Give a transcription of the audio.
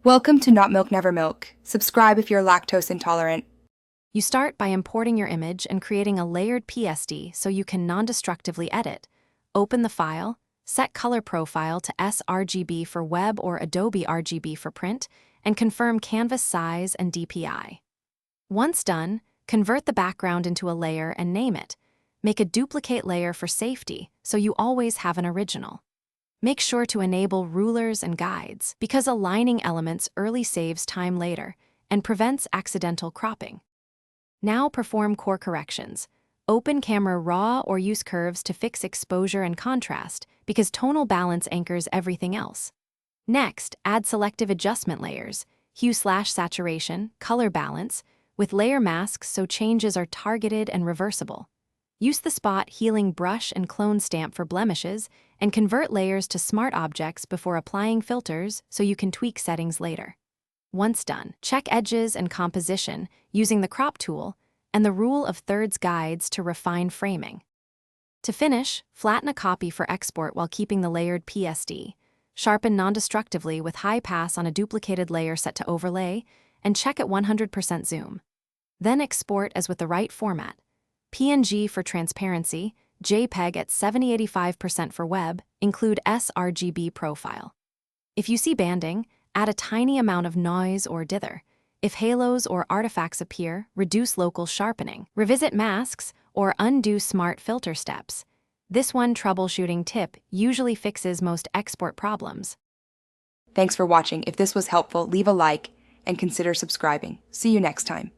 Welcome to Not Milk Never Milk. Subscribe if you're lactose intolerant. You start by importing your image and creating a layered PSD so you can non-destructively edit. Open the file, set color profile to sRGB for web or Adobe RGB for print, and confirm canvas size and DPI. Once done, convert the background into a layer and name it. Make a duplicate layer for safety so you always have an original. Make sure to enable rulers and guides because aligning elements early saves time later and prevents accidental cropping. Now perform core corrections. Open Camera Raw or use curves to fix exposure and contrast because tonal balance anchors everything else. Next, add selective adjustment layers, hue/saturation, color balance, with layer masks so changes are targeted and reversible. Use the spot healing brush and clone stamp for blemishes, and convert layers to smart objects before applying filters so you can tweak settings later. Once done, check edges and composition using the crop tool and the rule of thirds guides to refine framing. To finish, flatten a copy for export while keeping the layered PSD. Sharpen non-destructively with high pass on a duplicated layer set to overlay, and check at 100% zoom. Then export as with the right format. PNG for transparency, JPEG at 70-85% for web, include sRGB profile. If you see banding, add a tiny amount of noise or dither. If halos or artifacts appear, reduce local sharpening. Revisit masks or undo smart filter steps. This one troubleshooting tip usually fixes most export problems. Thanks for watching. If this was helpful, leave a like and consider subscribing. See you next time.